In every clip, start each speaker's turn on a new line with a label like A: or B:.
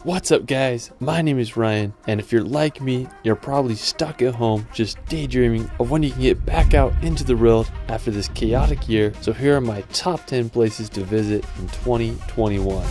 A: What's up guys, my name is Ryan, and if you're like me, you're probably stuck at home just daydreaming of when you can get back out into the world after this chaotic year. So here are my top 10 places to visit in 2021.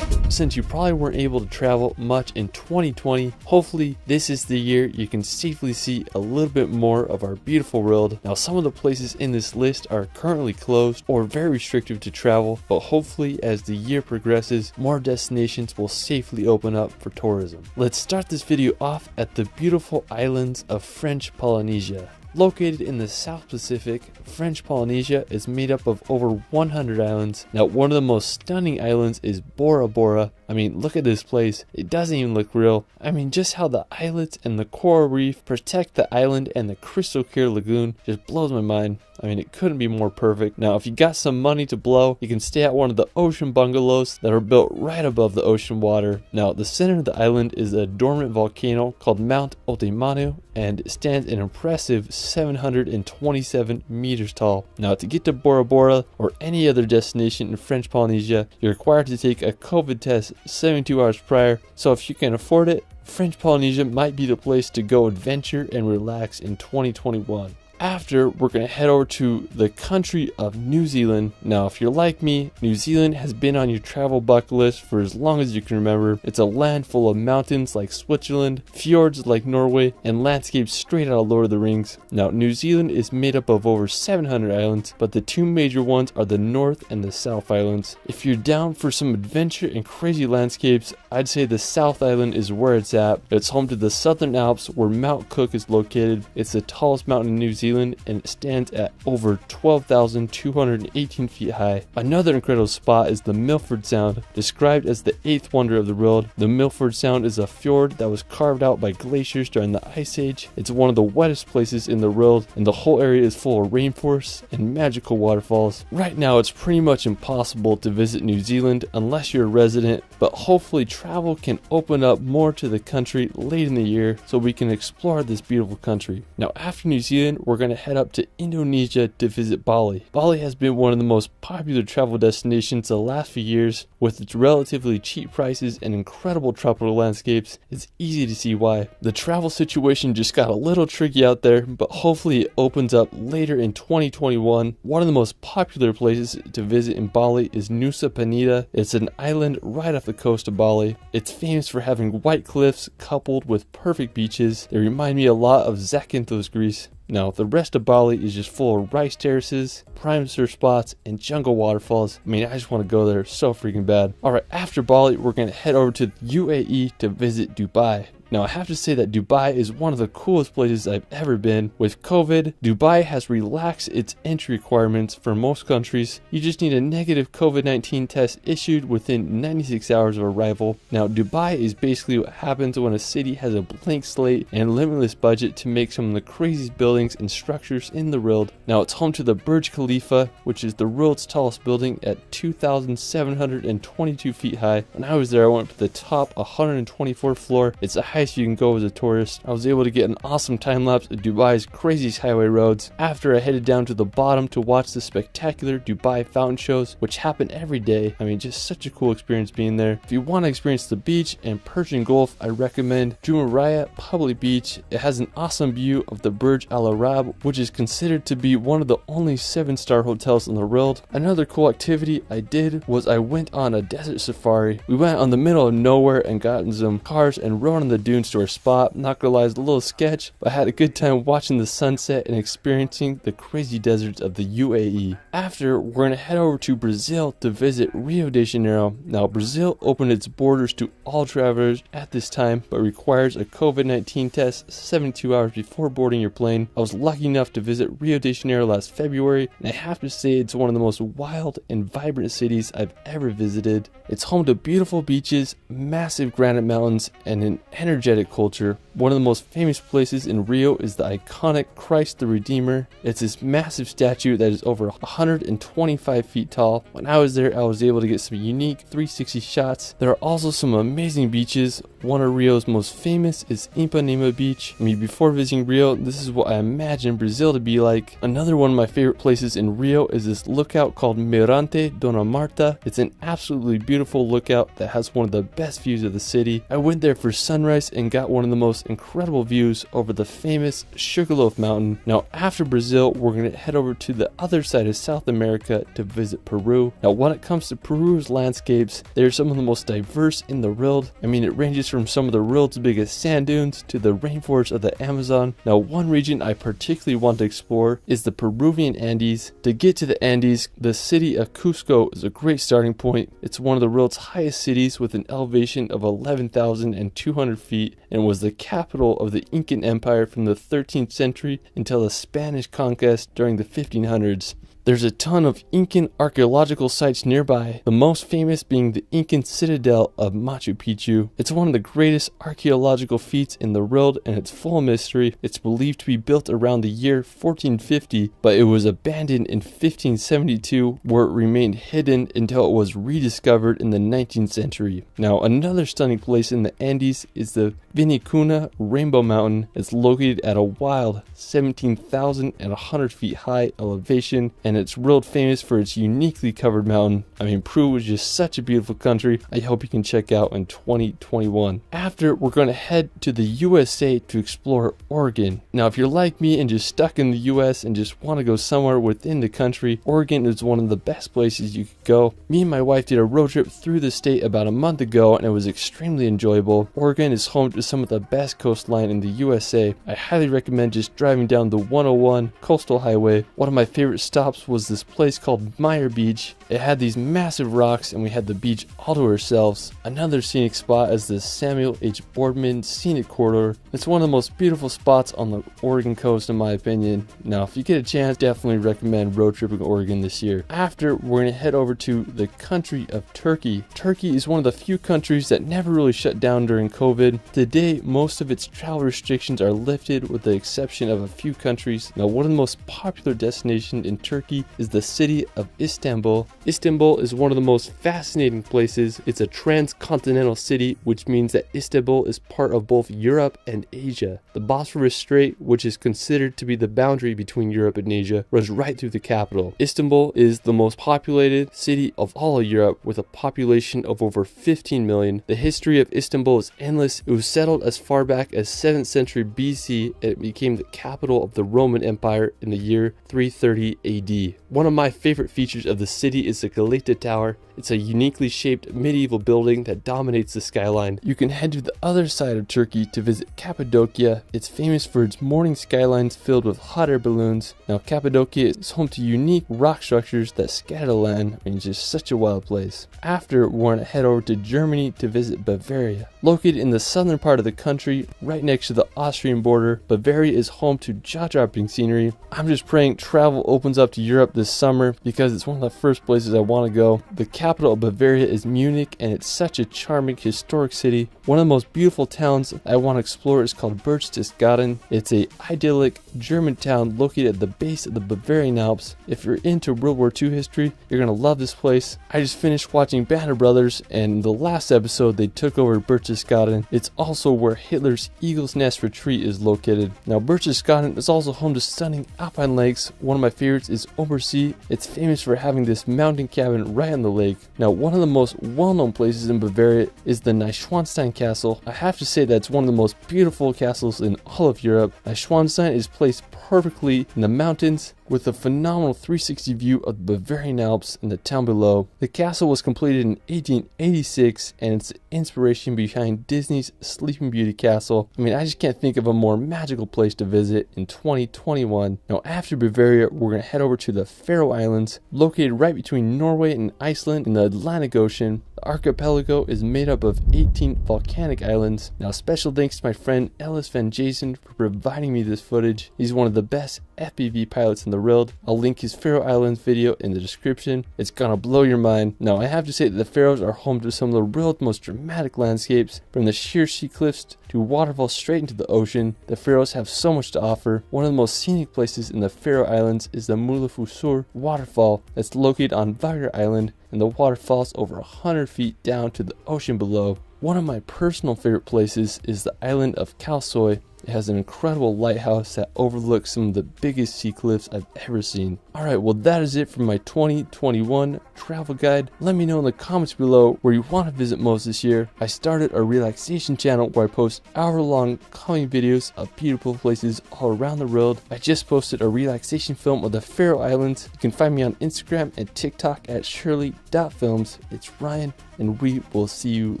A: Since you probably weren't able to travel much in 2020, hopefully this is the year you can safely see a little bit more of our beautiful world. Now some of the places in this list are currently closed or very restrictive to travel, but hopefully as the year progresses, more destinations will safely open up for tourism. Let's start this video off at the beautiful islands of French Polynesia. Located in the South Pacific, French Polynesia is made up of over 100 islands. Now, one of the most stunning islands is Bora Bora. I mean, look at this place. It doesn't even look real. I mean, just how the islets and the coral reef protect the island and the crystal clear lagoon just blows my mind. I mean, it couldn't be more perfect. Now, if you got some money to blow, you can stay at one of the ocean bungalows that are built right above the ocean water. Now, the center of the island is a dormant volcano called Mount Otemanu, and it stands an impressive 727 meters tall. Now, to get to Bora Bora or any other destination in French Polynesia, you're required to take a COVID test 72 hours prior. So if you can afford it, French Polynesia might be the place to go adventure and relax in 2021. After, we're going to head over to the country of New Zealand. Now, if you're like me, New Zealand has been on your travel bucket list for as long as you can remember. It's a land full of mountains like Switzerland, fjords like Norway, and landscapes straight out of Lord of the Rings. Now, New Zealand is made up of over 700 islands, but the two major ones are the North and the South Islands. If you're down for some adventure and crazy landscapes, I'd say the South Island is where it's at. It's home to the Southern Alps, where Mount Cook is located. It's the tallest mountain in New Zealand, and it stands at over 12,218 feet high. Another incredible spot is the Milford Sound. Described as the 8th wonder of the world, the Milford Sound is a fjord that was carved out by glaciers during the Ice Age. It's one of the wettest places in the world, and the whole area is full of rainforests and magical waterfalls. Right now, it's pretty much impossible to visit New Zealand unless you're a resident, but hopefully travel can open up more to the country late in the year so we can explore this beautiful country. Now, after New Zealand, we're going to head up to Indonesia to visit Bali. Bali has been one of the most popular travel destinations the last few years. With its relatively cheap prices and incredible tropical landscapes, it's easy to see why. The travel situation just got a little tricky out there, but hopefully it opens up later in 2021. One of the most popular places to visit in Bali is Nusa Penida. It's an island right off the coast of Bali. It's famous for having white cliffs coupled with perfect beaches. They remind me a lot of Zakynthos, Greece. Now, the rest of Bali is just full of rice terraces, prime surf spots, and jungle waterfalls. I mean, I just want to go there so freaking bad. Alright, after Bali, we're going to head over to the UAE to visit Dubai. Now, I have to say that Dubai is one of the coolest places I've ever been. With COVID, Dubai has relaxed its entry requirements for most countries. You just need a negative COVID-19 test issued within 96 hours of arrival. Now, Dubai is basically what happens when a city has a blank slate and limitless budget to make some of the craziest buildings and structures in the world. Now, it's home to the Burj Khalifa, which is the world's tallest building at 2,722 feet high. When I was there, I went to the top 124th floor. It's the highest you can go as a tourist. I was able to get an awesome time lapse of Dubai's craziest highway roads. After, I headed down to the bottom to watch the spectacular Dubai fountain shows, which happen every day. I mean, just such a cool experience being there. If you want to experience the beach and Persian Gulf, I recommend Jumeirah Public Beach. It has an awesome view of the Burj Al Arab, which is considered to be one of the only 7-star hotels in the world. Another cool activity I did was I went on a desert safari. We went on the middle of nowhere and got in some cars and rode on the dunes to our spot. Not gonna lie, it's a little sketch, but I had a good time watching the sunset and experiencing the crazy deserts of the UAE. After, we're gonna head over to Brazil to visit Rio de Janeiro. Now, Brazil opened its borders to all travelers at this time, but requires a COVID-19 test 72 hours before boarding your plane. I was lucky enough to visit Rio de Janeiro last February, and I have to say it's one of the most wild and vibrant cities I've ever visited. It's home to beautiful beaches, massive granite mountains, and an energy energetic culture. One of the most famous places in Rio is the iconic Christ the Redeemer. It's this massive statue that is over 125 feet tall. When I was there, I was able to get some unique 360 shots. There are also some amazing beaches. One of Rio's most famous is Ipanema Beach. I mean, before visiting Rio, this is what I imagine Brazil to be like. Another one of my favorite places in Rio is this lookout called Mirante Dona Marta. It's an absolutely beautiful lookout that has one of the best views of the city. I went there for sunrise and got one of the most incredible views over the famous Sugarloaf Mountain. Now, after Brazil, we're going to head over to the other side of South America to visit Peru. Now, when it comes to Peru's landscapes, they're some of the most diverse in the world. I mean, it ranges from some of the world's biggest sand dunes to the rainforests of the Amazon. Now, one region I particularly want to explore is the Peruvian Andes. To get to the Andes, the city of Cusco is a great starting point. It's one of the world's highest cities with an elevation of 11,200 feet and was the capital of the Incan Empire from the 13th century until the Spanish conquest during the 1500s. There's a ton of Incan archaeological sites nearby, the most famous being the Incan citadel of Machu Picchu. It's one of the greatest archaeological feats in the world and it's full of mystery. It's believed to be built around the year 1450, but it was abandoned in 1572 where it remained hidden until it was rediscovered in the 19th century. Now, another stunning place in the Andes is the Vinicuna Rainbow Mountain. It's located at a wild 17,100 feet high elevation and it's world famous for its uniquely covered mountain. I mean, Peru is just such a beautiful country. I hope you can check out in 2021. After, we're going to head to the USA to explore Oregon. Now, if you're like me and just stuck in the US and just want to go somewhere within the country, Oregon is one of the best places you could go. Me and my wife did a road trip through the state about a month ago and it was extremely enjoyable. Oregon is home to some of the best coastline in the USA. I highly recommend just driving down the 101 coastal highway. One of my favorite stops was this place called Meyer Beach. It had these massive rocks and we had the beach all to ourselves. Another scenic spot is the Samuel H. Boardman Scenic Corridor. It's one of the most beautiful spots on the Oregon coast in my opinion. Now, if you get a chance, definitely recommend road tripping Oregon this year. After, we're going to head over to the country of Turkey. Turkey is one of the few countries that never really shut down during COVID. Today, most of its travel restrictions are lifted with the exception of a few countries. Now, one of the most popular destinations in Turkey is the city of Istanbul. Istanbul is one of the most fascinating places. It's a transcontinental city, which means that Istanbul is part of both Europe and Asia. The Bosphorus Strait, which is considered to be the boundary between Europe and Asia, runs right through the capital. Istanbul is the most populated city of all of Europe with a population of over 15 million. The history of Istanbul is endless. It was settled as far back as 7th century BC and it became the capital of the Roman Empire in the year 330 AD. One of my favorite features of the city is the Galata Tower. It's a uniquely shaped medieval building that dominates the skyline. You can head to the other side of Turkey to visit Cappadocia. It's famous for its morning skylines filled with hot air balloons. Now, Cappadocia is home to unique rock structures that scatter the land. I mean, it's just such a wild place. After, we're going to head over to Germany to visit Bavaria. Located in the southern part of the country, right next to the Austrian border, Bavaria is home to jaw-dropping scenery. I'm just praying travel opens up to Europe this summer because it's one of the first places I want to go. The capital of Bavaria is Munich and it's such a charming historic city. One of the most beautiful towns I want to explore is called Berchtesgaden. It's a idyllic German town located at the base of the Bavarian Alps. If you're into World War II history, you're going to love this place. I just finished watching Band of Brothers and in the last episode they took over Berchtesgaden. It's also where Hitler's Eagle's Nest retreat is located. Now, Berchtesgaden is also home to stunning alpine lakes. One of my favorites is Obersee. It's famous for having this mountain cabin right on the lake. Now, one of the most well-known places in Bavaria is the Neuschwanstein Castle. I have to say that it's one of the most beautiful castles in all of Europe. Neuschwanstein is placed perfectly in the mountains with a phenomenal 360 view of the Bavarian Alps and the town below. The castle was completed in 1886 and it's the inspiration behind Disney's Sleeping Beauty Castle. I mean, I just can't think of a more magical place to visit in 2021. Now, after Bavaria, we're going to head over to the Faroe Islands, located right between Norway and Iceland in the Atlantic Ocean. The archipelago is made up of 18 volcanic islands. Now, special thanks to my friend Ellis Van Jason for providing me this footage. He's one of the best FPV pilots in the world. I'll link his Faroe Islands video in the description. It's gonna blow your mind. Now I have to say that the Faroes are home to some of the world's most dramatic landscapes, from the sheer sea cliffs to waterfalls straight into the ocean. The Faroes have so much to offer. One of the most scenic places in the Faroe Islands is the Mulafusur waterfall that's located on Vagar Island, and the water falls over 100 feet down to the ocean below. One of my personal favorite places is the island of Kalsoy. It has an incredible lighthouse that overlooks some of the biggest sea cliffs I've ever seen. Alright, well that is it for my 2021 travel guide. Let me know in the comments below where you want to visit most this year. I started a relaxation channel where I post hour-long calming videos of beautiful places all around the world. I just posted a relaxation film of the Faroe Islands. You can find me on Instagram and TikTok at shirley.films. It's Ryan, and we will see you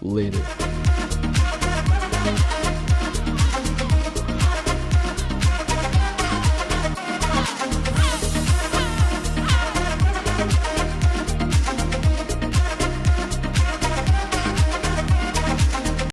A: later.